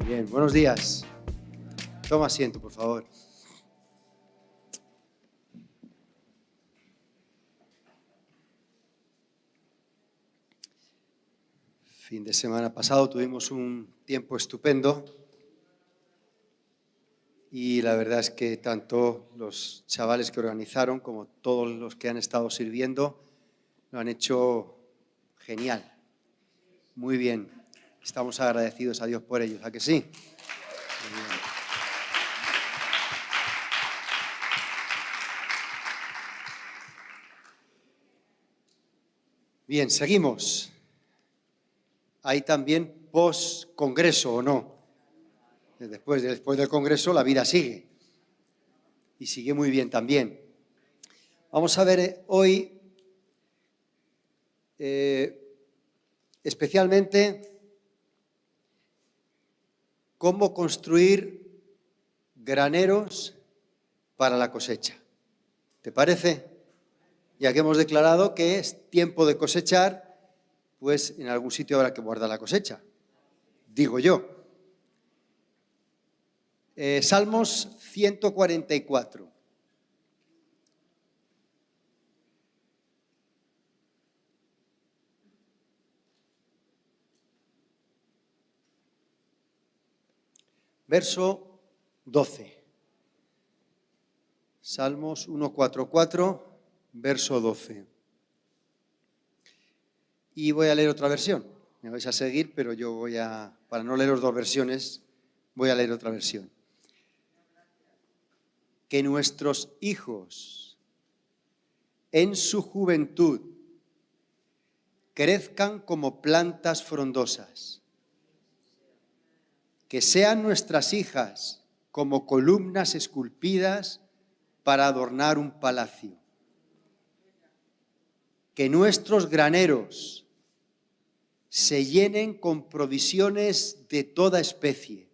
Bien, buenos días. Toma asiento, por favor. Fin de semana pasado tuvimos un tiempo estupendo y la verdad es que tanto los chavales que organizaron como todos los que han estado sirviendo lo han hecho genial. Muy bien. Estamos agradecidos a Dios por ellos, ¿a que sí? Muy bien. Bien, seguimos. Hay también post-congreso, ¿o no? Después del congreso la vida sigue. Y sigue muy bien también. Vamos a ver hoy especialmente cómo construir graneros para la cosecha. ¿Te parece? Ya que hemos declarado que es tiempo de cosechar, pues en algún sitio habrá que guardar la cosecha, digo yo. Salmos 144. Verso 12. Salmos 144, verso 12. Y voy a leer otra versión. Me vais a seguir, pero yo para no leer las dos versiones, voy a leer otra versión. Que nuestros hijos en su juventud crezcan como plantas frondosas, que sean nuestras hijas como columnas esculpidas para adornar un palacio, que nuestros graneros se llenen con provisiones de toda especie,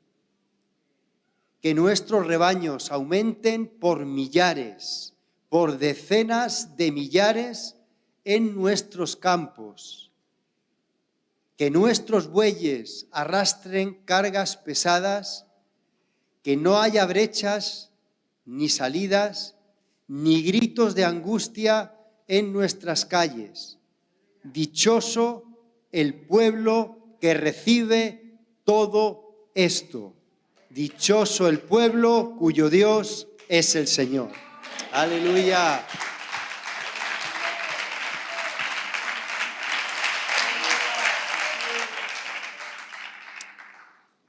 que nuestros rebaños aumenten por millares, por decenas de millares en nuestros campos, que nuestros bueyes arrastren cargas pesadas, que no haya brechas ni salidas, ni gritos de angustia en nuestras calles. Dichoso el pueblo que recibe todo esto. Dichoso el pueblo cuyo Dios es el Señor. ¡Aleluya!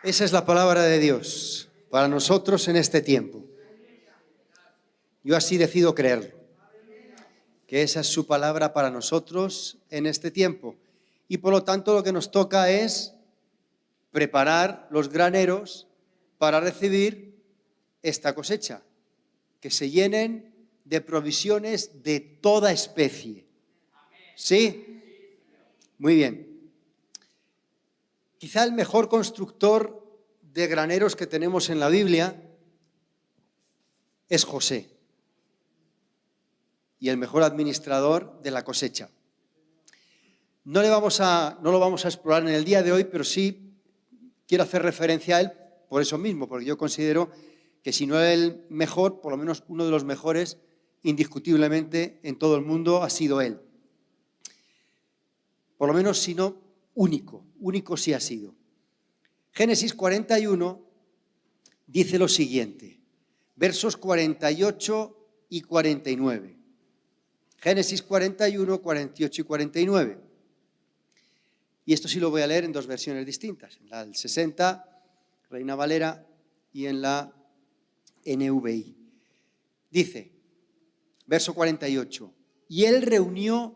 Esa es la palabra de Dios para nosotros en este tiempo. Yo así decido creerlo, que esa es su palabra para nosotros en este tiempo. Y por lo tanto lo que nos toca es preparar los graneros para recibir esta cosecha, que se llenen de provisiones de toda especie. ¿Sí? Muy bien. Quizá el mejor constructor de graneros que tenemos en la Biblia es José, y el mejor administrador de la cosecha. No lo vamos a explorar en el día de hoy, pero sí quiero hacer referencia a él por eso mismo, porque yo considero que si no el mejor, por lo menos uno de los mejores, indiscutiblemente en todo el mundo ha sido él. Por lo menos, si no, único sí ha sido. Génesis 41 dice lo siguiente, versos 48 y 49. Génesis 41, 48 y 49. Y esto sí lo voy a leer en dos versiones distintas, en la del 60, Reina Valera, y en la NVI. Dice, verso 48, y él reunió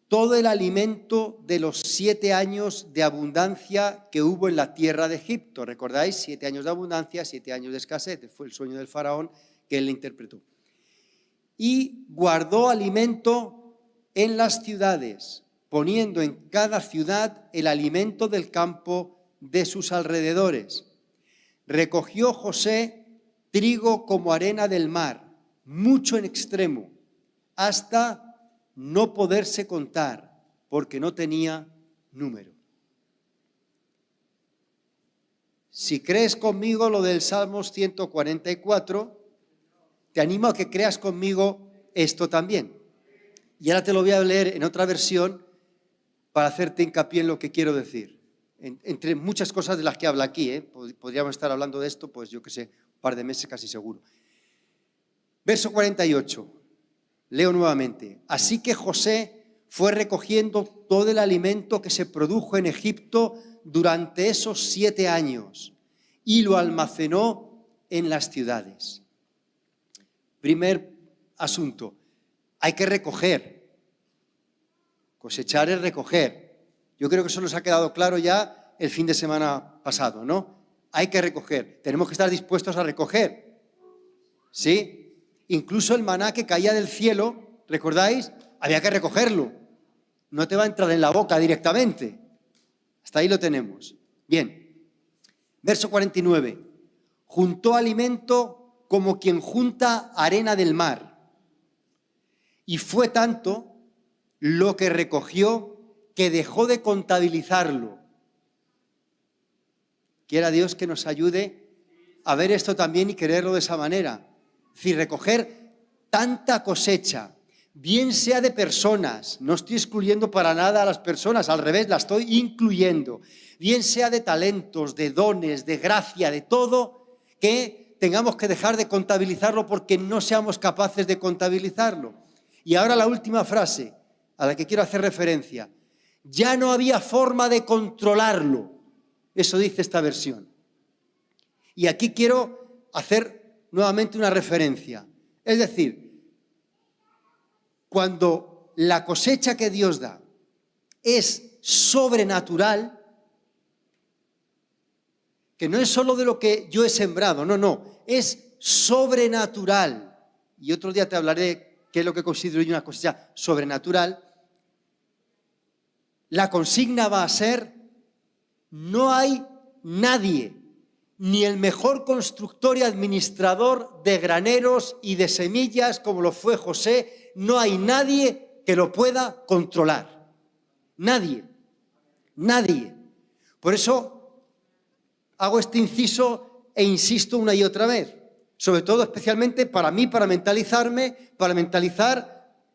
todo el alimento de los 7 años de abundancia que hubo en la tierra de Egipto. ¿Recordáis? 7 años de abundancia, 7 años de escasez. Fue el sueño del faraón que él le interpretó. Y guardó alimento en las ciudades, poniendo en cada ciudad el alimento del campo de sus alrededores. Recogió José trigo como arena del mar, mucho en extremo, hasta no poderse contar, porque no tenía número. Si crees conmigo lo del Salmos 144, te animo a que creas conmigo esto también. Y ahora te lo voy a leer en otra versión para hacerte hincapié en lo que quiero decir. Entre muchas cosas de las que habla aquí, podríamos estar hablando de esto, pues yo que sé, un par de meses casi seguro. Verso 48, leo nuevamente. Así que José fue recogiendo todo el alimento que se produjo en Egipto durante esos 7 años y lo almacenó en las ciudades. Primer asunto, hay que recoger. Cosechar es recoger. Yo creo que eso nos ha quedado claro ya el fin de semana pasado, ¿no? Hay que recoger. Tenemos que estar dispuestos a recoger. ¿Sí? Incluso el maná que caía del cielo, ¿recordáis? Había que recogerlo. No te va a entrar en la boca directamente. Hasta ahí lo tenemos. Bien. Verso 49. Juntó alimento como quien junta arena del mar. Y fue tanto lo que recogió que dejó de contabilizarlo. Quiera Dios que nos ayude a ver esto también y quererlo de esa manera. Es decir, recoger tanta cosecha, bien sea de personas, no estoy excluyendo para nada a las personas, al revés, la estoy incluyendo, bien sea de talentos, de dones, de gracia, de todo, que tengamos que dejar de contabilizarlo porque no seamos capaces de contabilizarlo. Y ahora la última frase a la que quiero hacer referencia. Ya no había forma de controlarlo. Eso dice esta versión. Y aquí quiero hacer nuevamente una referencia. Es decir, cuando la cosecha que Dios da es sobrenatural, que no es solo de lo que yo he sembrado, no, es sobrenatural. Y otro día te hablaré qué es lo que considero yo una cosecha sobrenatural. La consigna va a ser: no hay nadie, ni el mejor constructor y administrador de graneros y de semillas como lo fue José, no hay nadie que lo pueda controlar. Nadie. Por eso hago este inciso e insisto una y otra vez, sobre todo especialmente para mí, para mentalizar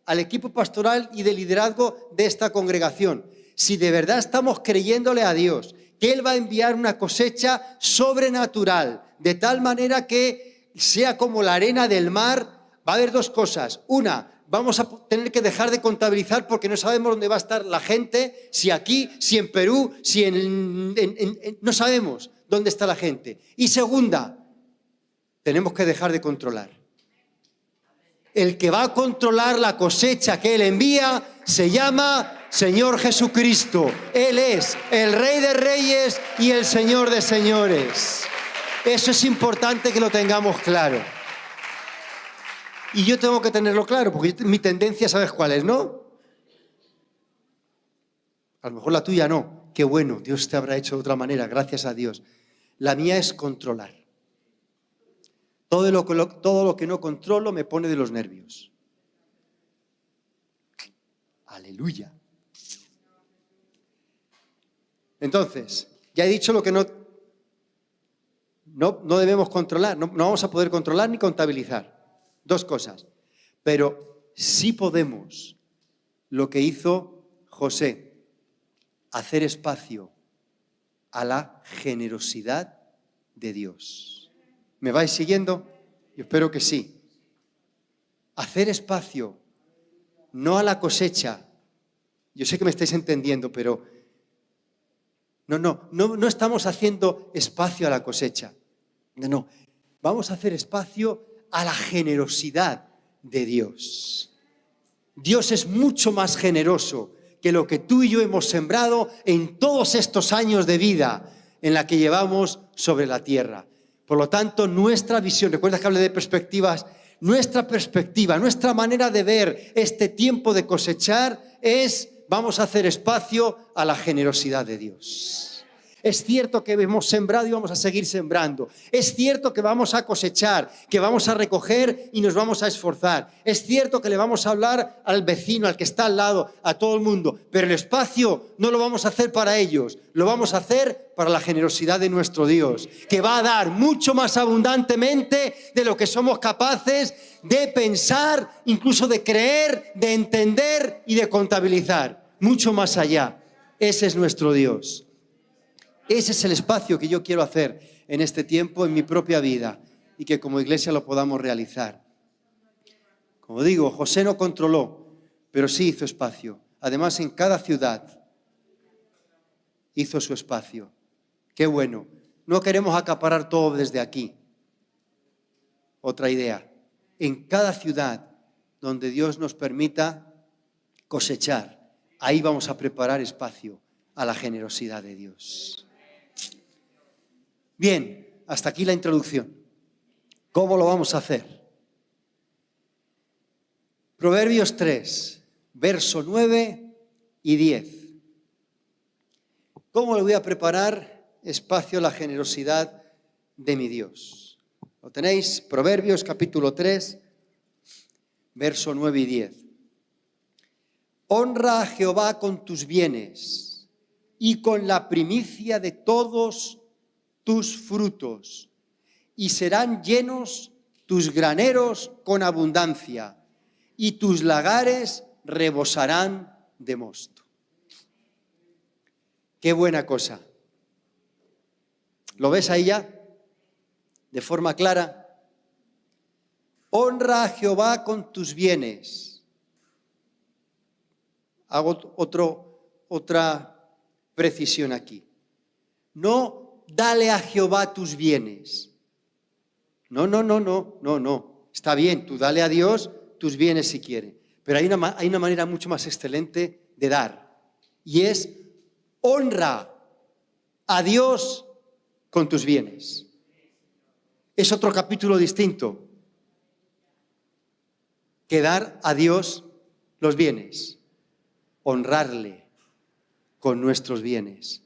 al equipo pastoral y de liderazgo de esta congregación. Si de verdad estamos creyéndole a Dios que Él va a enviar una cosecha sobrenatural, de tal manera que sea como la arena del mar, va a haber dos cosas. Una, vamos a tener que dejar de contabilizar porque no sabemos dónde va a estar la gente, si aquí, si en Perú, si no sabemos dónde está la gente. Y segunda, tenemos que dejar de controlar. El que va a controlar la cosecha que Él envía se llama Señor Jesucristo. Él es el Rey de Reyes y el Señor de Señores. Eso es importante que lo tengamos claro. Y yo tengo que tenerlo claro, porque mi tendencia, ¿sabes cuál es, no? A lo mejor la tuya no. Qué bueno, Dios te habrá hecho de otra manera, gracias a Dios. La mía es controlar. Todo lo que no controlo me pone de los nervios. Aleluya. Entonces, ya he dicho lo que no debemos controlar, no vamos a poder controlar ni contabilizar. Dos cosas. Pero sí podemos, lo que hizo José, hacer espacio a la generosidad de Dios. ¿Me vais siguiendo? Yo espero que sí. Hacer espacio, no a la cosecha. Yo sé que me estáis entendiendo, pero no estamos haciendo espacio a la cosecha. No. Vamos a hacer espacio a la generosidad de Dios. Dios es mucho más generoso que lo que tú y yo hemos sembrado en todos estos años de vida en la que llevamos sobre la tierra. Por lo tanto, nuestra visión, ¿recuerdas que hablé de perspectivas? Nuestra perspectiva, nuestra manera de ver este tiempo de cosechar es: vamos a hacer espacio a la generosidad de Dios. Es cierto que hemos sembrado y vamos a seguir sembrando. Es cierto que vamos a cosechar, que vamos a recoger y nos vamos a esforzar. Es cierto que le vamos a hablar al vecino, al que está al lado, a todo el mundo. Pero el espacio no lo vamos a hacer para ellos. Lo vamos a hacer para la generosidad de nuestro Dios, que va a dar mucho más abundantemente de lo que somos capaces de pensar, incluso de creer, de entender y de contabilizar. Mucho más allá. Ese es nuestro Dios. Ese es el espacio que yo quiero hacer en este tiempo, en mi propia vida, y que como iglesia lo podamos realizar. Como digo, José no controló, pero sí hizo espacio. Además, en cada ciudad hizo su espacio. Qué bueno. No queremos acaparar todo desde aquí. Otra idea. En cada ciudad donde Dios nos permita cosechar, ahí vamos a preparar espacio a la generosidad de Dios. Bien, hasta aquí la introducción. ¿Cómo lo vamos a hacer? Proverbios 3, verso 9 y 10. ¿Cómo le voy a preparar espacio a la generosidad de mi Dios? ¿Lo tenéis? Proverbios capítulo 3, verso 9 y 10. Honra a Jehová con tus bienes y con la primicia de todos tus frutos, y serán llenos tus graneros con abundancia, y tus lagares rebosarán de mosto. Qué buena cosa. ¿Lo ves ahí ya? De forma clara. Honra a Jehová con tus bienes. Hago otra precisión aquí. No dale a Jehová tus bienes. No. Está bien, tú dale a Dios tus bienes si quiere. Pero hay una manera mucho más excelente de dar. Y es honra a Dios con tus bienes. Es otro capítulo distinto que dar a Dios los bienes. Honrarle con nuestros bienes.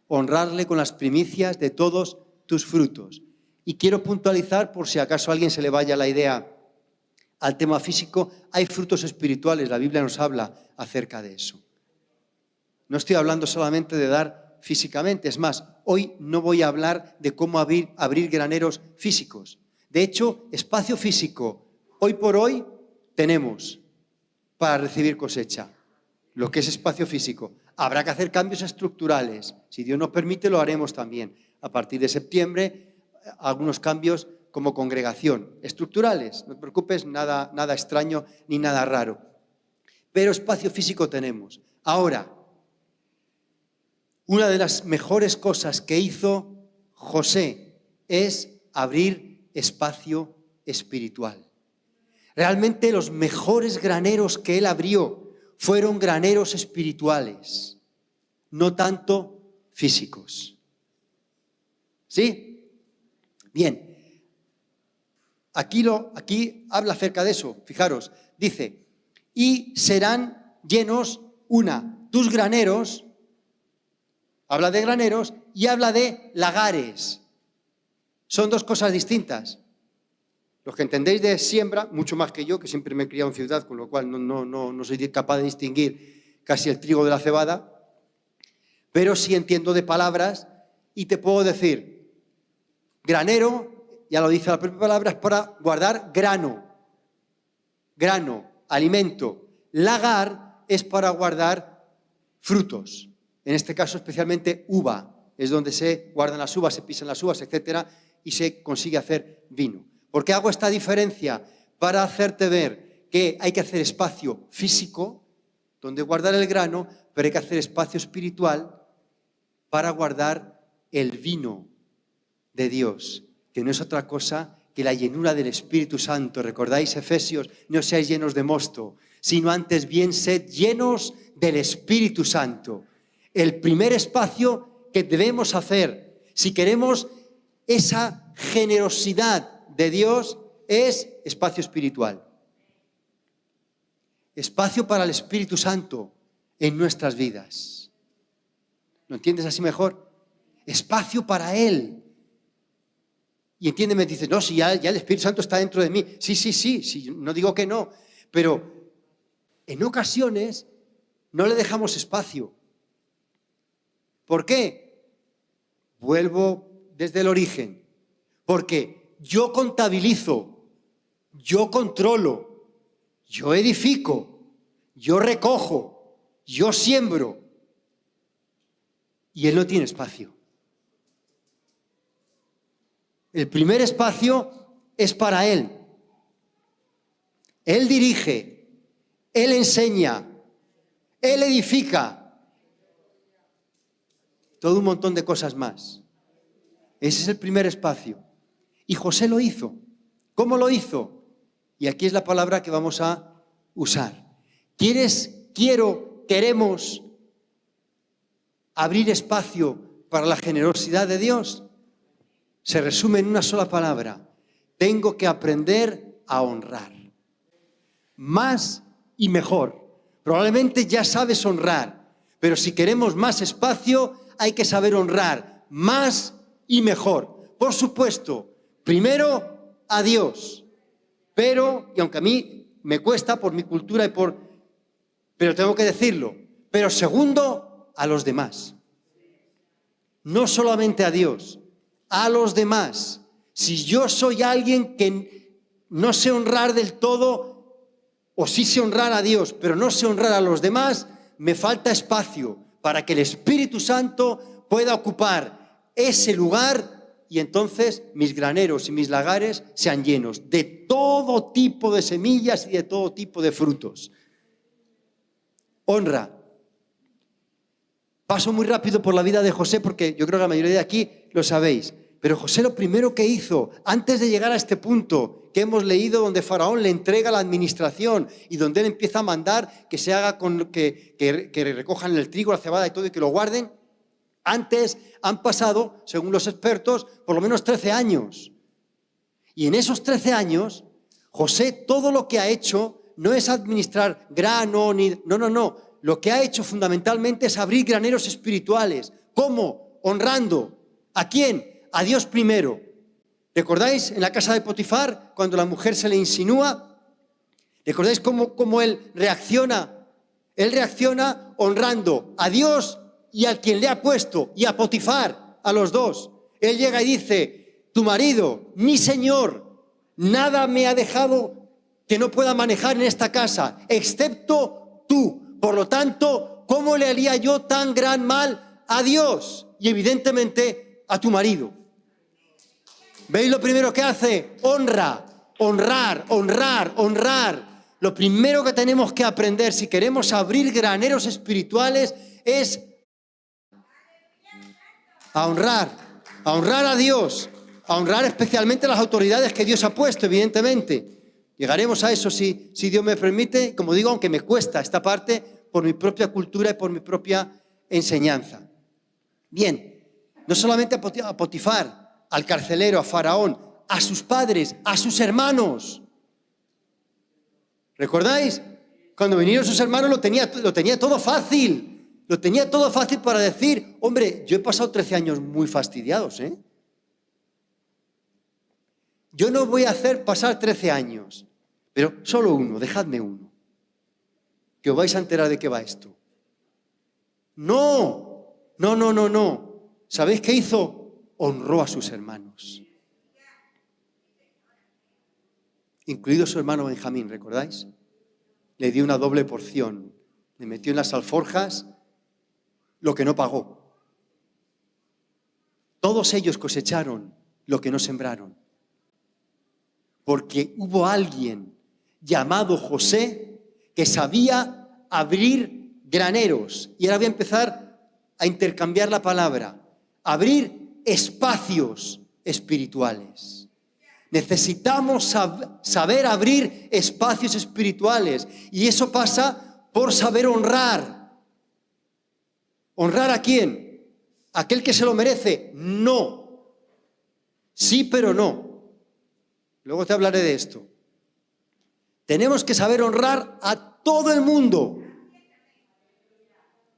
Honrarle con las primicias de todos tus frutos. Y quiero puntualizar, por si acaso a alguien se le vaya la idea al tema físico, hay frutos espirituales, la Biblia nos habla acerca de eso. No estoy hablando solamente de dar físicamente, es más, hoy no voy a hablar de cómo abrir graneros físicos. De hecho, espacio físico, hoy por hoy, tenemos para recibir cosecha, lo que es espacio físico. Habrá que hacer cambios estructurales. Si Dios nos permite, lo haremos también. A partir de septiembre, algunos cambios como congregación. Estructurales, no te preocupes, nada extraño ni nada raro. Pero espacio físico tenemos. Ahora, una de las mejores cosas que hizo José es abrir espacio espiritual. Realmente los mejores graneros que él abrió fueron graneros espirituales, no tanto físicos. ¿Sí? Bien. Aquí habla acerca de eso. Fijaros, dice, y serán llenos tus graneros, habla de graneros y habla de lagares. Son dos cosas distintas. Los que entendéis de siembra, mucho más que yo, que siempre me he criado en ciudad, con lo cual no soy capaz de distinguir casi el trigo de la cebada, pero sí entiendo de palabras y te puedo decir, granero, ya lo dice la propia palabra, es para guardar grano, alimento. Lagar es para guardar frutos, en este caso especialmente uva, es donde se guardan las uvas, se pisan las uvas, etcétera, y se consigue hacer vino. ¿Por qué hago esta diferencia? Para hacerte ver que hay que hacer espacio físico, donde guardar el grano, pero hay que hacer espacio espiritual para guardar el vino de Dios, que no es otra cosa que la llenura del Espíritu Santo. ¿Recordáis Efesios? No seáis llenos de mosto, sino antes bien sed llenos del Espíritu Santo. El primer espacio que debemos hacer, si queremos esa generosidad de Dios, es espacio espiritual. Espacio para el Espíritu Santo en nuestras vidas. ¿Lo entiendes así mejor? espacio para Él. Y entiéndeme, dice, no, si ya el Espíritu Santo está dentro de mí. Sí, no digo que no, pero en ocasiones no le dejamos espacio. ¿Por qué? Vuelvo desde el origen. Porque yo contabilizo, yo controlo, yo edifico, yo recojo, yo siembro. Y Él no tiene espacio. El primer espacio es para Él. Él dirige, Él enseña, Él edifica. Todo un montón de cosas más. Ese es el primer espacio. Y José lo hizo. ¿Cómo lo hizo? Y aquí es la palabra que vamos a usar. Queremos abrir espacio para la generosidad de Dios. Se resume en una sola palabra. Tengo que aprender a honrar. Más y mejor. Probablemente ya sabes honrar, pero si queremos más espacio, hay que saber honrar más y mejor. Por supuesto, primero a Dios, pero, y aunque a mí me cuesta por mi cultura pero tengo que decirlo, pero segundo, a los demás. No solamente a Dios, a los demás. Si yo soy alguien que no sé honrar del todo, o sí sé honrar a Dios, pero no sé honrar a los demás, me falta espacio para que el Espíritu Santo pueda ocupar ese lugar y entonces mis graneros y mis lagares sean llenos de todo tipo de semillas y de todo tipo de frutos. Honra. Paso muy rápido por la vida de José porque yo creo que la mayoría de aquí lo sabéis. Pero José lo primero que hizo, antes de llegar a este punto que hemos leído, donde Faraón le entrega la administración y donde él empieza a mandar que se haga que recojan el trigo, la cebada y todo y que lo guarden, antes han pasado, según los expertos, por lo menos 13 años. Y en esos 13 años, José todo lo que ha hecho no es administrar grano, no. Lo que ha hecho fundamentalmente es abrir graneros espirituales. ¿Cómo? Honrando. ¿A quién? A Dios primero. ¿Recordáis en la casa de Potifar, cuando la mujer se le insinúa? ¿Recordáis cómo él reacciona? Él reacciona honrando a Dios y al quien le ha puesto, y a Potifar, a los dos. Él llega y dice, tu marido, mi señor, nada me ha dejado que no pueda manejar en esta casa, excepto tú. Por lo tanto, ¿cómo le haría yo tan gran mal a Dios? Y evidentemente a tu marido. ¿Veis lo primero que hace? Honrar. Lo primero que tenemos que aprender si queremos abrir graneros espirituales es a honrar a Dios, a honrar especialmente a las autoridades que Dios ha puesto, evidentemente. Llegaremos a eso si Dios me permite, como digo, aunque me cuesta esta parte por mi propia cultura y por mi propia enseñanza. Bien, no solamente a Potifar, al carcelero, a Faraón, a sus padres, a sus hermanos. ¿Recordáis? Cuando vinieron sus hermanos lo tenía todo fácil. Lo tenía todo fácil para decir, hombre, yo he pasado 13 años muy fastidiados, ¿eh? Yo no voy a hacer pasar 13 años, pero solo uno, dejadme uno, que os vais a enterar de qué va esto. No. ¿Sabéis qué hizo? Honró a sus hermanos, incluido su hermano Benjamín, ¿recordáis? Le dio una doble porción, le metió en las alforjas lo que no pagó. Todos ellos cosecharon lo que no sembraron, porque hubo alguien llamado José que sabía abrir graneros. Y ahora voy a empezar a intercambiar la palabra, abrir espacios espirituales. Necesitamos saber abrir espacios espirituales y eso pasa por saber honrar. ¿Honrar a quién? ¿Aquel que se lo merece? No. Sí, pero no. Luego te hablaré de esto. Tenemos que saber honrar a todo el mundo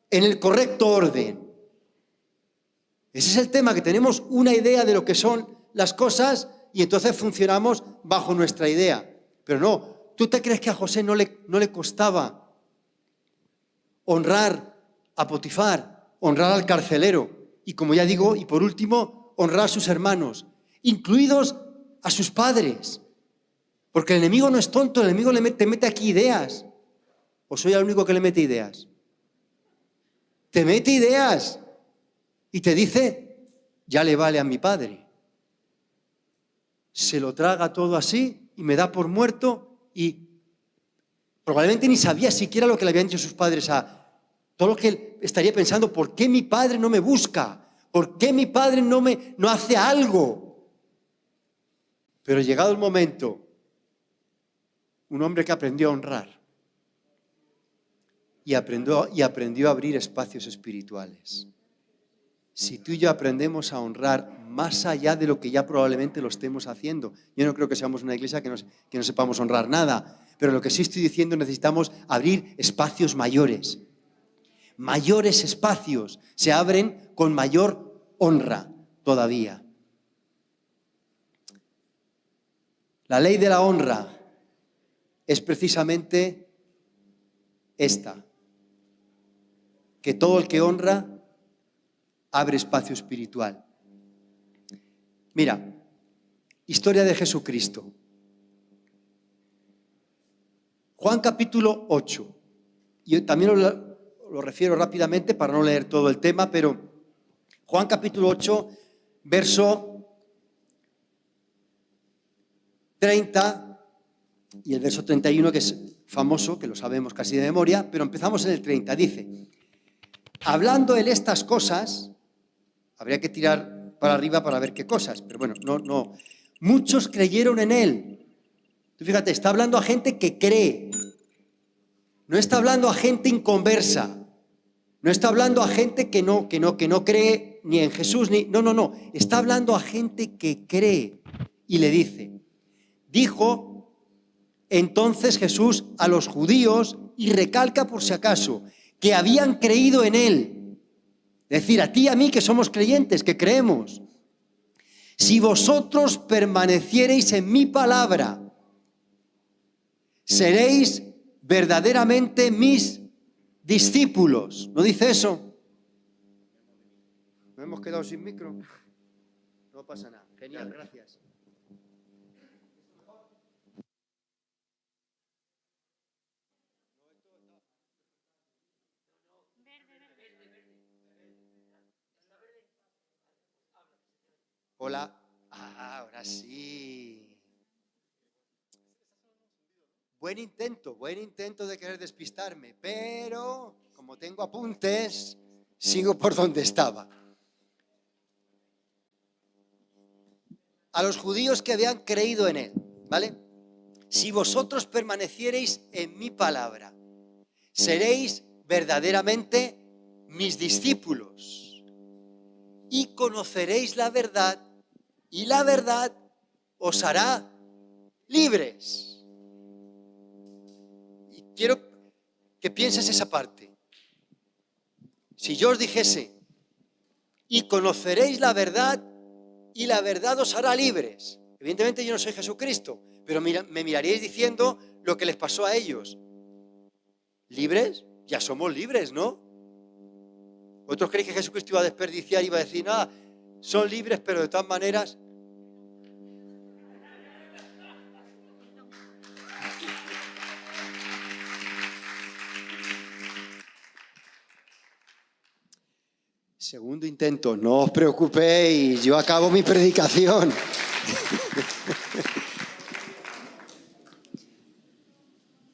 en el correcto orden. Ese es el tema, que tenemos una idea de lo que son las cosas y entonces funcionamos bajo nuestra idea. Pero no, ¿tú te crees que a José no le costaba honrar a Potifar, honrar al carcelero? Y como ya digo, y por último, honrar a sus hermanos, incluidos a sus padres. Porque el enemigo no es tonto, el enemigo te mete aquí ideas. ¿O soy el único que le mete ideas? Te mete ideas y te dice, ya le vale a mi padre. Se lo traga todo así y me da por muerto y probablemente ni sabía siquiera lo que le habían dicho sus padres a todo lo que él estaría pensando, ¿por qué mi padre no me busca? ¿Por qué mi padre no hace algo? Pero llegado el momento, un hombre que aprendió a honrar y aprendió a abrir espacios espirituales. Si tú y yo aprendemos a honrar más allá de lo que ya probablemente lo estemos haciendo, yo no creo que seamos una iglesia que no sepamos honrar nada, pero lo que sí estoy diciendo, necesitamos abrir espacios mayores. Mayores espacios se abren con mayor honra todavía. La ley de la honra es precisamente esta, que todo el que honra abre espacio espiritual. Mira, historia de Jesucristo. Juan capítulo 8. Yo también lo refiero rápidamente para no leer todo el tema, pero Juan capítulo 8, verso 30 y el verso 31, que es famoso, que lo sabemos casi de memoria, pero empezamos en el 30. Dice, hablando él estas cosas, habría que tirar para arriba para ver qué cosas, pero bueno, no. Muchos creyeron en él. Tú fíjate, está hablando a gente que cree. No está hablando a gente inconversa. No está hablando a gente que no cree ni en Jesús, no. Está hablando a gente que cree. Y le dijo entonces Jesús a los judíos, y recalca por si acaso, que habían creído en él. Es decir, a ti y a mí que somos creyentes, que creemos. Si vosotros permaneciereis en mi palabra, seréis verdaderamente mis discípulos. ¿No dice eso? ¿No hemos quedado sin micro? No pasa nada. Genial, gracias. Hola. Ahora sí. Buen intento de querer despistarme, pero como tengo apuntes, sigo por donde estaba. A los judíos que habían creído en él, ¿vale? Si vosotros permaneciereis en mi palabra, seréis verdaderamente mis discípulos y conoceréis la verdad, y la verdad os hará libres. Y quiero que pienses esa parte. Si yo os dijese, y conoceréis la verdad, y la verdad os hará libres. Evidentemente yo no soy Jesucristo, pero me miraríais diciendo lo que les pasó a ellos. ¿Libres? Ya somos libres, ¿no? ¿Otros creéis que Jesucristo iba a desperdiciar, iba a decir, nada, son libres, pero de todas maneras... Segundo intento, no os preocupéis, yo acabo mi predicación.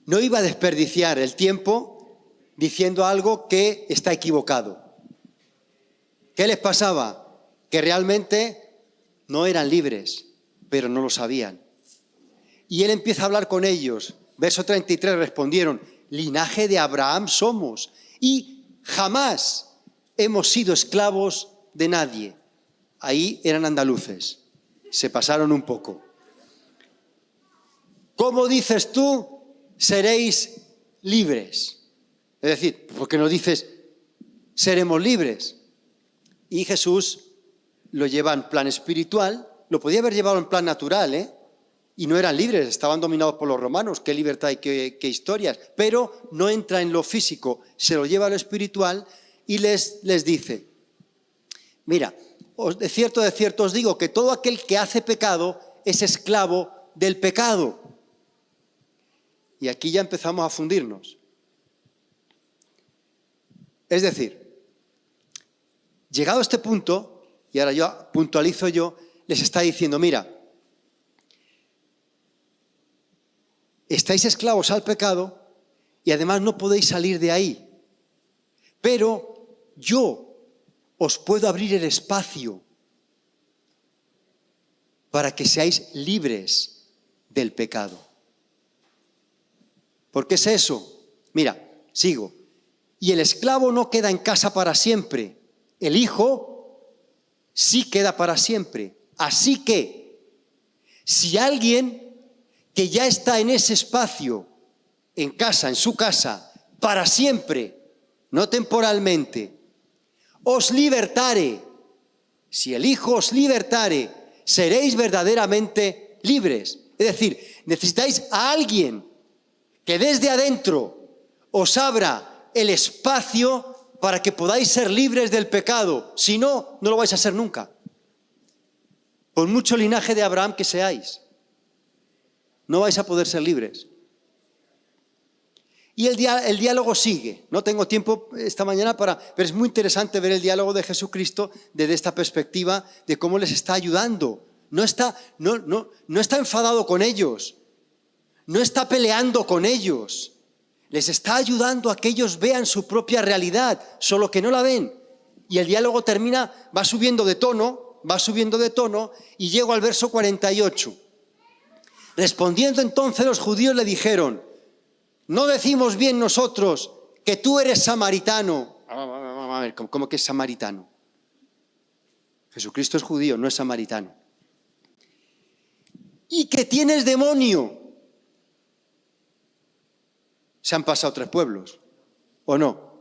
No iba a desperdiciar el tiempo diciendo algo que está equivocado. ¿Qué les pasaba? Que realmente no eran libres, pero no lo sabían. Y él empieza a hablar con ellos. Verso 33, respondieron, linaje de Abraham somos y jamás hemos sido esclavos de nadie. Ahí eran andaluces, se pasaron un poco. ¿Cómo dices tú, seréis libres? Es decir, ¿por qué no dices, seremos libres? Y Jesús lo lleva en plan espiritual, lo podía haber llevado en plan natural, ¿eh? Y no eran libres, estaban dominados por los romanos, qué libertad y qué historias, pero no entra en lo físico, se lo lleva a lo espiritual y les dice, mira, de cierto os digo que todo aquel que hace pecado es esclavo del pecado. Y aquí ya empezamos a fundirnos. Es decir, llegado a este punto, y ahora yo puntualizo les está diciendo, mira, estáis esclavos al pecado y además no podéis salir de ahí. Pero yo os puedo abrir el espacio para que seáis libres del pecado. ¿Por qué es eso? Mira, sigo. Y el esclavo no queda en casa para siempre. El hijo sí queda para siempre. Así que, si alguien que ya está en ese espacio, en casa, en su casa, para siempre, no temporalmente, os libertare, si el Hijo os libertare, seréis verdaderamente libres. Es decir, necesitáis a alguien que desde adentro os abra el espacio para que podáis ser libres del pecado. Si no, no lo vais a ser nunca. Por mucho linaje de Abraham que seáis, no vais a poder ser libres. Y el diálogo sigue. No tengo tiempo esta mañana pero es muy interesante ver el diálogo de Jesucristo desde esta perspectiva de cómo les está ayudando. No está enfadado con ellos, no está peleando con ellos. Les está ayudando a que ellos vean su propia realidad, solo que no la ven. Y el diálogo termina, va subiendo de tono y llego al verso 48. Respondiendo entonces los judíos le dijeron, ¿no decimos bien nosotros que tú eres samaritano? A ver, ¿cómo que es samaritano? Jesucristo es judío, no es samaritano. Y que tienes demonio. Se han pasado 3 pueblos, ¿o no?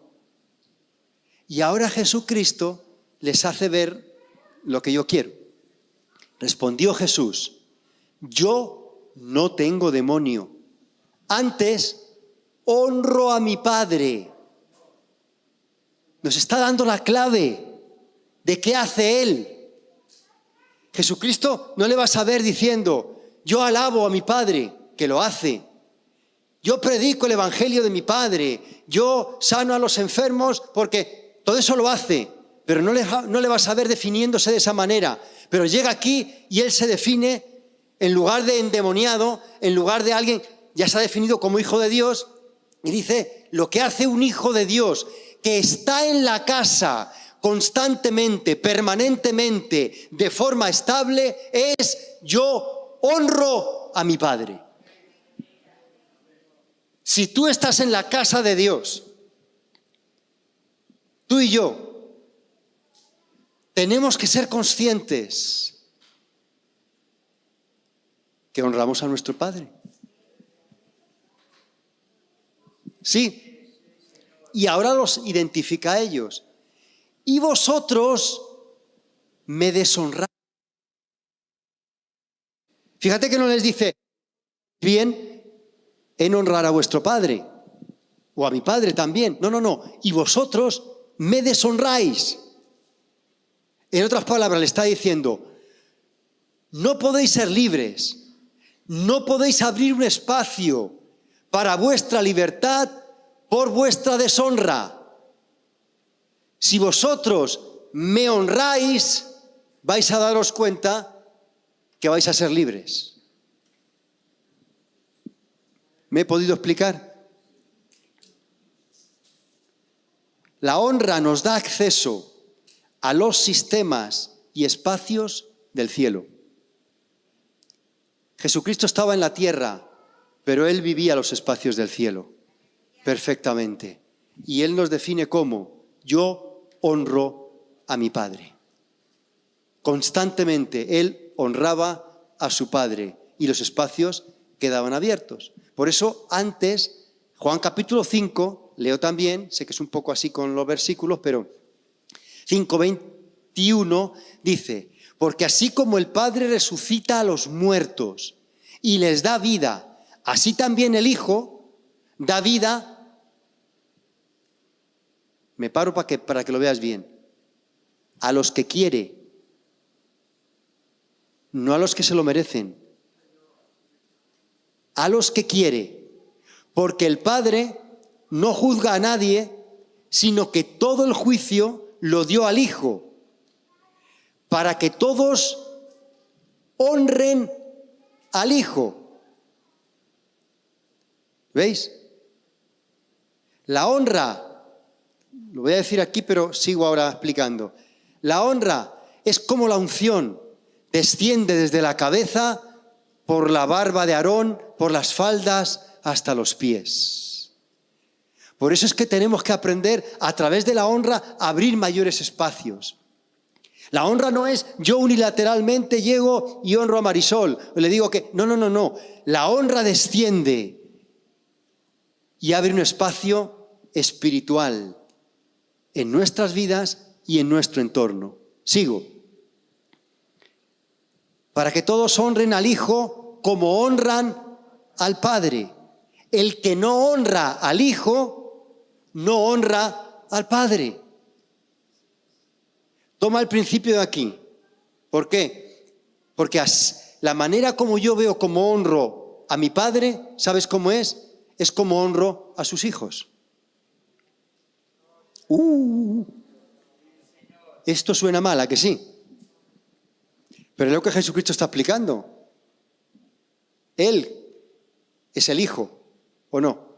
Y ahora Jesucristo les hace ver lo que yo quiero. Respondió Jesús, yo no tengo demonio, antes honro a mi Padre. Nos está dando la clave de qué hace Él. Jesucristo no le vas a ver diciendo, yo alabo a mi Padre, que lo hace. Yo predico el evangelio de mi Padre, yo sano a los enfermos, porque todo eso lo hace, pero no le vas a ver definiéndose de esa manera. Pero llega aquí y Él se define, en lugar de endemoniado, en lugar de alguien, ya se ha definido como hijo de Dios, y dice, lo que hace un hijo de Dios, que está en la casa constantemente, permanentemente, de forma estable, es yo honro a mi Padre. Si tú estás en la casa de Dios, tú y yo tenemos que ser conscientes que honramos a nuestro Padre. Sí, y ahora los identifica a ellos. Y vosotros me deshonráis. Fíjate que no les dice, bien, en honrar a vuestro Padre, o a mi Padre también. No. Y vosotros me deshonráis. En otras palabras, le está diciendo, no podéis ser libres, no podéis abrir un espacio para vuestra libertad por vuestra deshonra. Si vosotros me honráis, vais a daros cuenta que vais a ser libres. ¿Me he podido explicar? La honra nos da acceso a los sistemas y espacios del cielo. Jesucristo estaba en la tierra, pero Él vivía los espacios del cielo perfectamente. Y Él nos define como, yo honro a mi Padre. Constantemente Él honraba a su Padre y los espacios quedaban abiertos. Por eso antes, Juan capítulo 5, leo también, sé que es un poco así con los versículos, pero 21 dice, porque así como el Padre resucita a los muertos y les da vida, así también el Hijo da vida. Me paro para que lo veas bien. A los que quiere, no a los que se lo merecen. A los que quiere, porque el Padre no juzga a nadie, sino que todo el juicio lo dio al Hijo, para que todos honren al Hijo. ¿Veis? La honra, lo voy a decir aquí, pero sigo ahora explicando. La honra es como la unción, desciende desde la cabeza, por la barba de Aarón, por las faldas, hasta los pies. Por eso es que tenemos que aprender a través de la honra a abrir mayores espacios. La honra no es yo unilateralmente llego y honro a Marisol. Le digo que no. La honra desciende y abre un espacio espiritual en nuestras vidas y en nuestro entorno. Sigo. Para que todos honren al Hijo como honran al Padre. El que no honra al Hijo, no honra al Padre. Toma el principio de aquí. ¿Por qué? Porque la manera como yo veo cómo honro a mi Padre, ¿sabes cómo es? Es como honro a sus hijos. Esto suena mal, ¿a que sí? Pero es lo que Jesucristo está aplicando. Él es el Hijo, ¿o no?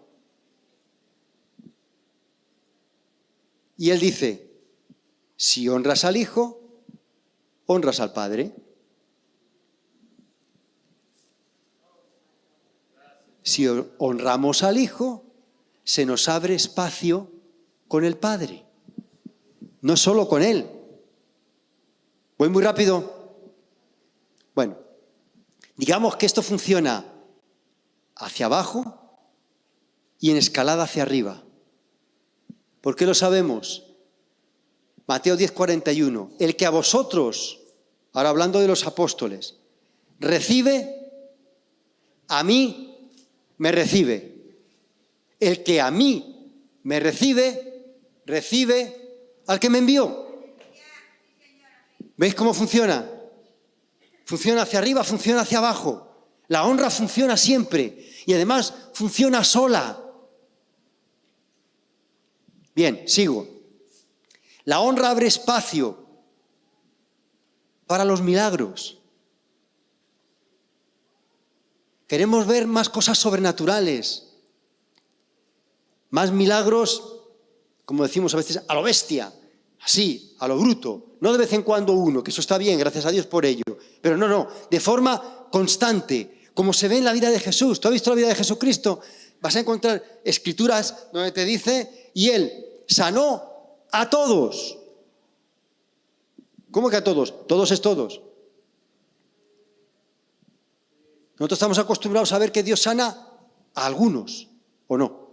Y Él dice, si honras al Hijo, honras al Padre. Si honramos al Hijo, se nos abre espacio con el Padre. No solo con Él. ¿Voy muy rápido? Bueno, digamos que esto funciona hacia abajo y en escalada hacia arriba. ¿Por qué lo sabemos? Mateo 10:41. El que a vosotros, ahora hablando de los apóstoles, recibe, a mí me recibe. El que a mí me recibe, recibe al que me envió. ¿Veis cómo funciona? Funciona hacia arriba, funciona hacia abajo. La honra funciona siempre y además funciona sola. Bien, sigo. La honra abre espacio para los milagros. Queremos ver más cosas sobrenaturales, más milagros, como decimos a veces, a lo bestia, así, a lo bruto. No de vez en cuando uno, que eso está bien, gracias a Dios por ello. Pero no, de forma constante, como se ve en la vida de Jesús. ¿Tú has visto la vida de Jesucristo? Vas a encontrar escrituras donde te dice, y Él sanó a todos. ¿Cómo que a todos? Todos es todos. Nosotros estamos acostumbrados a ver que Dios sana a algunos, ¿o no?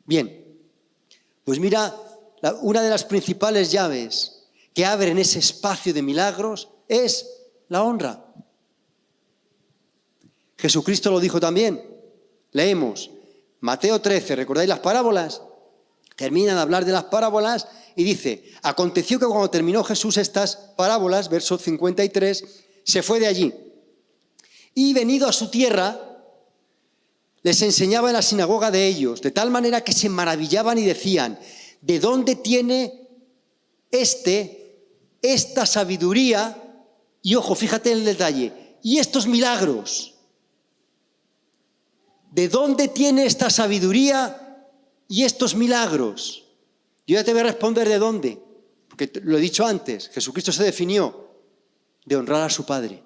Bien, pues mira, una de las principales llaves que abren ese espacio de milagros es la honra. Jesucristo lo dijo también. Leemos Mateo 13, ¿recordáis las parábolas? Termina de hablar de las parábolas y dice, aconteció que cuando terminó Jesús estas parábolas, verso 53, se fue de allí. Y venido a su tierra, les enseñaba en la sinagoga de ellos, de tal manera que se maravillaban y decían, ¿de dónde tiene esta sabiduría? Y ojo, fíjate en el detalle, y estos milagros. ¿De dónde tiene esta sabiduría y estos milagros? Yo ya te voy a responder de dónde, porque lo he dicho antes, Jesucristo se definió de honrar a su Padre.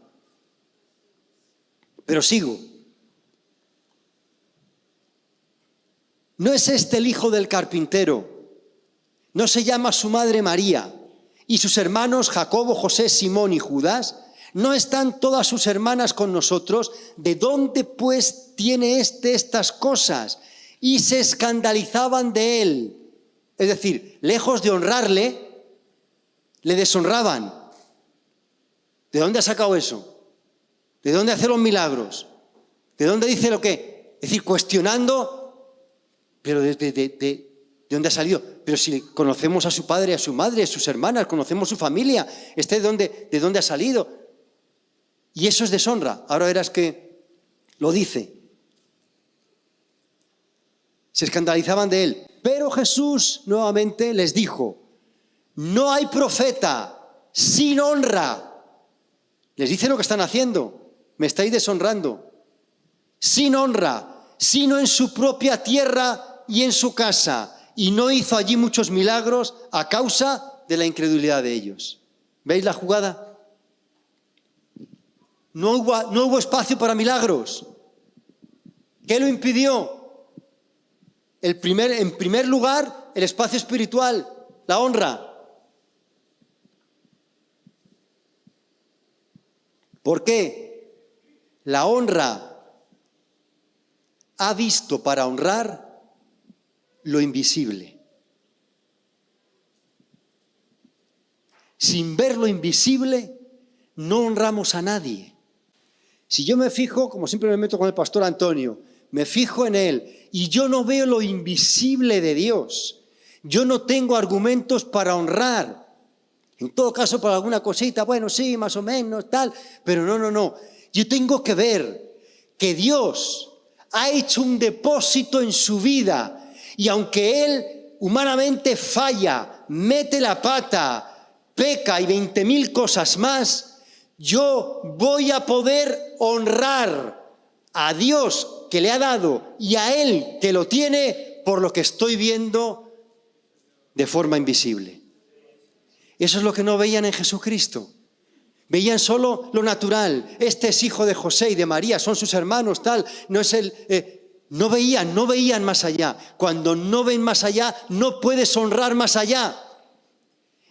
Pero sigo. ¿No es este el hijo del carpintero? ¿No se llama su madre María y sus hermanos Jacobo, José, Simón y Judas? ¿No están todas sus hermanas con nosotros? ¿De dónde pues tiene estas cosas? Y se escandalizaban de él. Es decir, lejos de honrarle, le deshonraban. ¿De dónde ha sacado eso? ¿De dónde hace los milagros? ¿De dónde dice lo que? Es decir, cuestionando, pero ¿de dónde ha salido? Pero si conocemos a su padre, a su madre, a sus hermanas, conocemos su familia, ¿de dónde ha salido? Y eso es deshonra. Ahora verás que lo dice. Se escandalizaban de él. Pero Jesús nuevamente les dijo, no hay profeta sin honra. Les dice lo que están haciendo. Me estáis deshonrando. Sin honra, sino en su propia tierra y en su casa. Y no hizo allí muchos milagros a causa de la incredulidad de ellos. ¿Veis la jugada? No hubo espacio para milagros. ¿Qué lo impidió? En primer lugar, el espacio espiritual, la honra. ¿Por qué? La honra ha visto para honrar lo invisible. Sin ver lo invisible, no honramos a nadie. Si yo me fijo, como siempre me meto con el pastor Antonio, me fijo en él y yo no veo lo invisible de Dios, yo no tengo argumentos para honrar. En todo caso, para alguna cosita, bueno, sí, más o menos, tal, pero no. Yo tengo que ver que Dios ha hecho un depósito en su vida y aunque Él humanamente falla, mete la pata, peca y 20.000 cosas más, yo voy a poder honrar a Dios que le ha dado y a Él que lo tiene por lo que estoy viendo de forma invisible. Eso es lo que no veían en Jesucristo. Veían solo lo natural. Este es hijo de José y de María, son sus hermanos, tal. No es él. No veían más allá. Cuando no ven más allá, no puedes honrar más allá.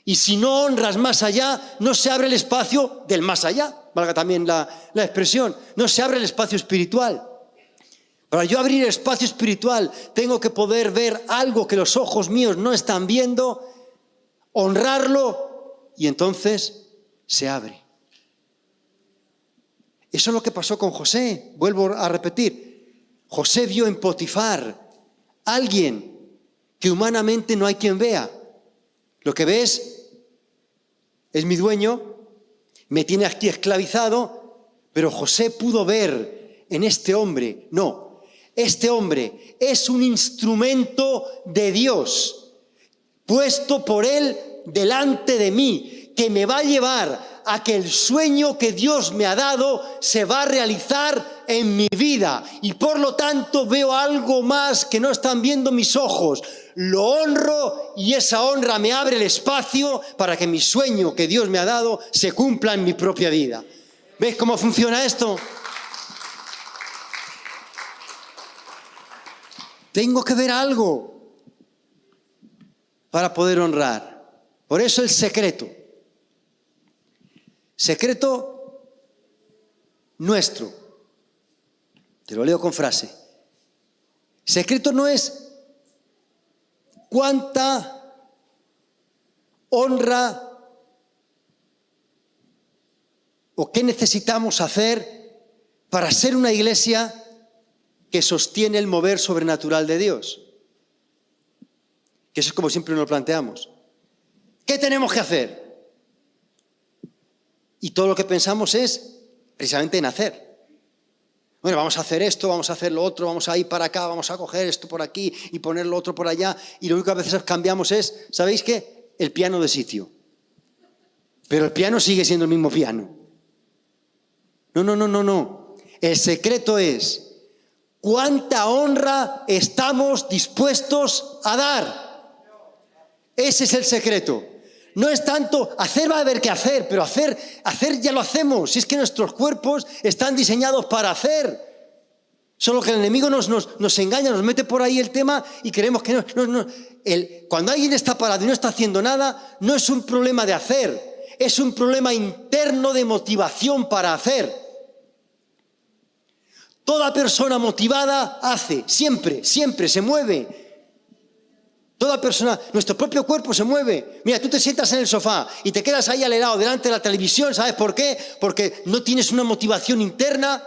Y si no honras más allá, no se abre el espacio del más allá. Valga también la expresión. No se abre el espacio espiritual. Para yo abrir el espacio espiritual, tengo que poder ver algo que los ojos míos no están viendo, honrarlo y entonces se abre. Eso es lo que pasó con José. Vuelvo a repetir. José vio en Potifar a alguien que humanamente no hay quien vea. Lo que ves es mi dueño, me tiene aquí esclavizado, pero José pudo ver en este hombre, no, este hombre es un instrumento de Dios, puesto por él delante de mí, que me va a llevar a que el sueño que Dios me ha dado se va a realizar en mi vida. Y por lo tanto veo algo más que no están viendo mis ojos. Lo honro y esa honra me abre el espacio para que mi sueño que Dios me ha dado se cumpla en mi propia vida. ¿Ves cómo funciona esto? Tengo que ver algo para poder honrar. Por eso el secreto. Secreto nuestro. Te lo leo con frase. Secreto no es cuánta honra o qué necesitamos hacer para ser una iglesia que sostiene el mover sobrenatural de Dios. Que eso es como siempre nos lo planteamos. ¿Qué tenemos que hacer? Y todo lo que pensamos es precisamente en hacer. Bueno, vamos a hacer esto, vamos a hacer lo otro, vamos a ir para acá, vamos a coger esto por aquí y poner lo otro por allá. Y lo único que a veces cambiamos es, ¿sabéis qué? El piano de sitio. Pero el piano sigue siendo el mismo piano. No. El secreto es cuánta honra estamos dispuestos a dar. Ese es el secreto. No es tanto, hacer va a haber que hacer, pero hacer ya lo hacemos. Si es que nuestros cuerpos están diseñados para hacer. Solo que el enemigo nos engaña, nos mete por ahí el tema y creemos que no. Cuando alguien está parado y no está haciendo nada, no es un problema de hacer, es un problema interno de motivación para hacer. Toda persona motivada hace, siempre se mueve. Toda persona, nuestro propio cuerpo se mueve. Mira, tú te sientas en el sofá y te quedas ahí al helado delante de la televisión. ¿Sabes por qué? Porque no tienes una motivación interna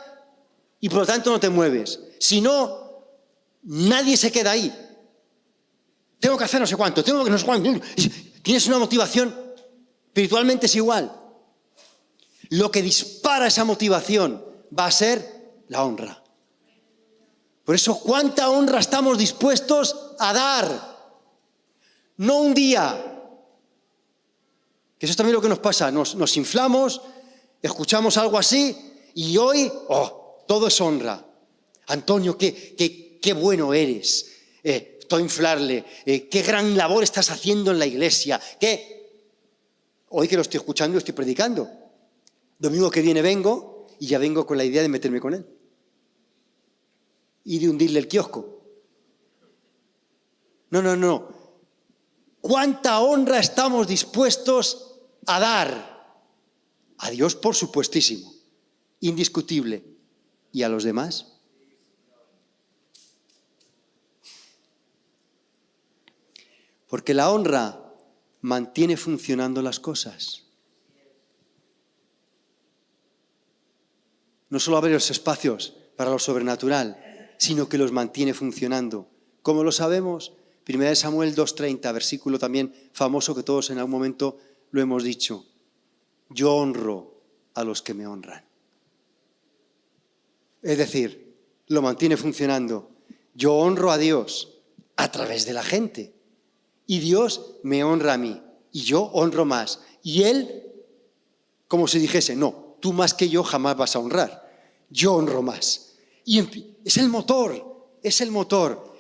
y por lo tanto no te mueves. Si no, nadie se queda ahí. Tengo que hacer no sé cuánto, tengo que no sé cuánto. Tienes una motivación, espiritualmente es igual. Lo que dispara esa motivación va a ser la honra. Por eso, ¿cuánta honra estamos dispuestos a dar? No un día. Que eso es también lo que nos pasa. Nos inflamos, escuchamos algo así y hoy, todo es honra. Antonio, qué bueno eres. Todo inflarle. Qué gran labor estás haciendo en la iglesia. Hoy que lo estoy escuchando, lo estoy predicando. Domingo que viene vengo y ya vengo con la idea de meterme con él. Y de hundirle el kiosco. No. ¿Cuánta honra estamos dispuestos a dar? A Dios, por supuestísimo, indiscutible. ¿Y a los demás? Porque la honra mantiene funcionando las cosas. No solo abre los espacios para lo sobrenatural, sino que los mantiene funcionando. ¿Cómo lo sabemos? 1 Samuel 2:30, versículo también famoso que todos en algún momento lo hemos dicho. Yo honro a los que me honran. Es decir, lo mantiene funcionando. Yo honro a Dios a través de la gente. Y Dios me honra a mí. Y yo honro más. Y Él, como si dijese, no, tú más que yo jamás vas a honrar. Yo honro más. Y es el motor.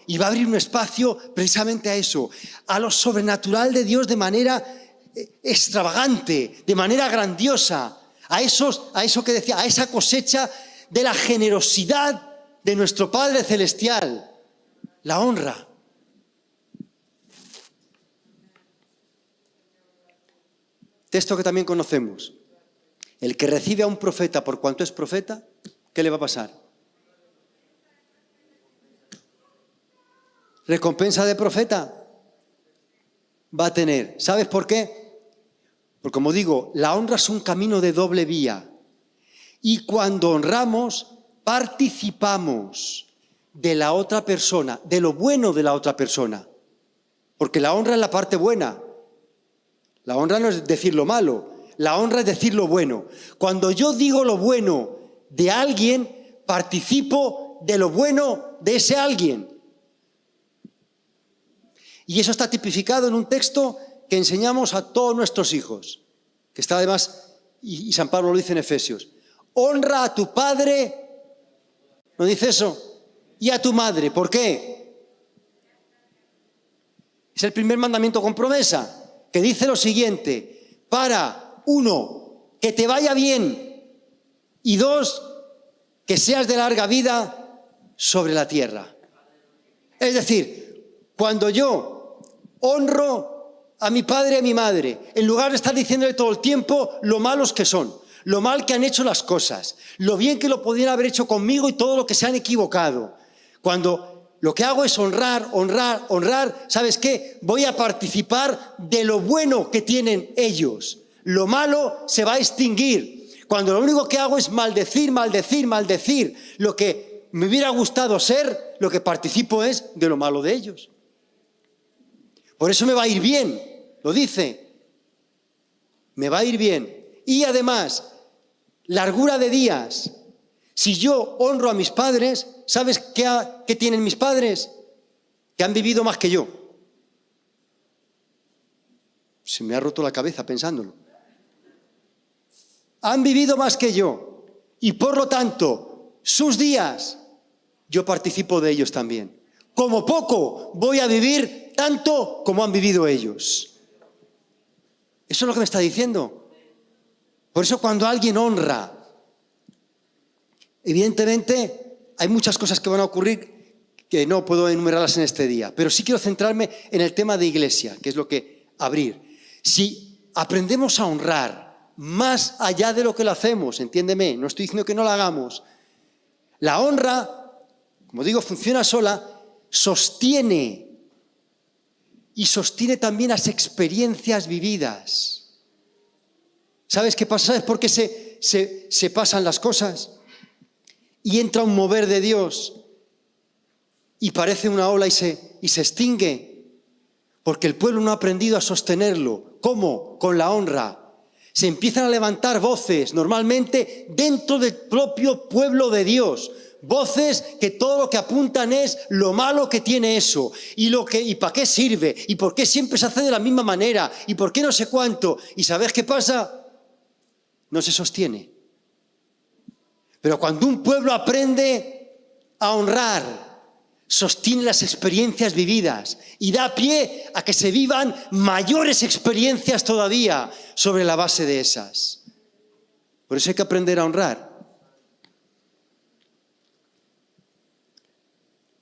Y va a abrir un espacio precisamente a eso, a lo sobrenatural de Dios de manera extravagante, de manera grandiosa, a eso que decía, a esa cosecha de la generosidad de nuestro Padre Celestial, la honra. Texto que también conocemos. El que recibe a un profeta por cuanto es profeta, ¿qué le va a pasar? Recompensa de profeta va a tener. ¿Sabes por qué? Porque como digo, la honra es un camino de doble vía. Y cuando honramos, participamos de la otra persona, de lo bueno de la otra persona. Porque la honra es la parte buena. La honra no es decir lo malo, la honra es decir lo bueno. Cuando yo digo lo bueno de alguien, participo de lo bueno de ese alguien. Y eso está tipificado en un texto que enseñamos a todos nuestros hijos, que está además, y San Pablo lo dice en Efesios, honra a tu padre, ¿no dice eso? Y a tu madre, ¿por qué? Es el primer mandamiento con promesa, que dice lo siguiente, para, 1, que te vaya bien, y 2, que seas de larga vida sobre la tierra. Es decir, cuando yo honro a mi padre y a mi madre, en lugar de estar diciéndole todo el tiempo lo malos que son, lo mal que han hecho las cosas, lo bien que lo podrían haber hecho conmigo y todo lo que se han equivocado. Cuando lo que hago es honrar, ¿sabes qué? Voy a participar de lo bueno que tienen ellos. Lo malo se va a extinguir. Cuando lo único que hago es maldecir, lo que me hubiera gustado ser, lo que participo es de lo malo de ellos. Por eso me va a ir bien, lo dice. Me va a ir bien. Y además, largura de días. Si yo honro a mis padres, ¿sabes qué tienen mis padres? Que han vivido más que yo. Se me ha roto la cabeza pensándolo. Han vivido más que yo. Y por lo tanto, sus días, yo participo de ellos también. Como poco voy a vivir tanto como han vivido ellos. Eso es lo que me está diciendo. Por eso cuando alguien honra, evidentemente hay muchas cosas que van a ocurrir que no puedo enumerarlas en este día, pero sí quiero centrarme en el tema de iglesia, que es lo que abrir. Si aprendemos a honrar más allá de lo que lo hacemos, entiéndeme, no estoy diciendo que no lo hagamos, la honra, como digo, funciona sola, sostiene y sostiene también las experiencias vividas. ¿Sabes qué pasa? ¿Sabes por qué se pasan las cosas? Y entra un mover de Dios y parece una ola y se extingue, porque el pueblo no ha aprendido a sostenerlo. ¿Cómo? Con la honra. Se empiezan a levantar voces, normalmente dentro del propio pueblo de Dios. Voces que todo lo que apuntan es lo malo que tiene eso, y para qué sirve, y por qué siempre se hace de la misma manera, y por qué no sé cuánto. ¿Y sabes qué pasa? No se sostiene. Pero cuando un pueblo aprende a honrar, sostiene las experiencias vividas y da pie a que se vivan mayores experiencias todavía sobre la base de esas. Por eso hay que aprender a honrar.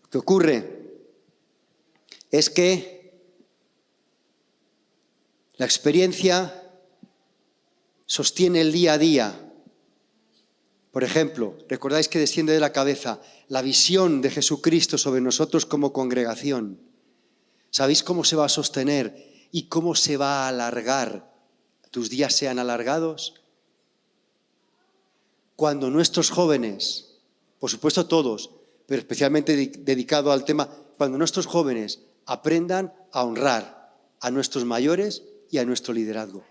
Lo que ocurre es que la experiencia sostiene el día a día. Por ejemplo, recordáis que desciende de la cabeza la visión de Jesucristo sobre nosotros como congregación. ¿Sabéis cómo se va a sostener y cómo se va a alargar? ¿Tus días sean alargados? Cuando nuestros jóvenes, por supuesto todos, pero especialmente dedicado al tema, cuando nuestros jóvenes aprendan a honrar a nuestros mayores y a nuestro liderazgo.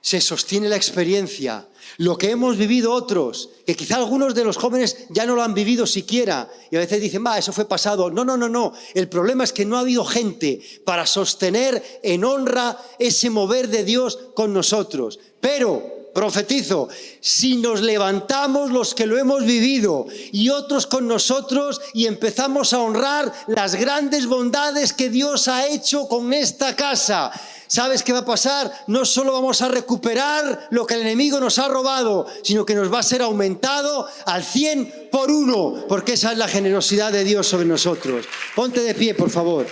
Se sostiene la experiencia, lo que hemos vivido otros, que quizá algunos de los jóvenes ya no lo han vivido siquiera, y a veces dicen, eso fue pasado. No. El problema es que no ha habido gente para sostener en honra ese mover de Dios con nosotros. Pero profetizo, si nos levantamos los que lo hemos vivido y otros con nosotros y empezamos a honrar las grandes bondades que Dios ha hecho con esta casa, ¿sabes qué va a pasar? No solo vamos a recuperar lo que el enemigo nos ha robado, sino que nos va a ser aumentado al 100 por 1, porque esa es la generosidad de Dios sobre nosotros. Ponte de pie, por favor.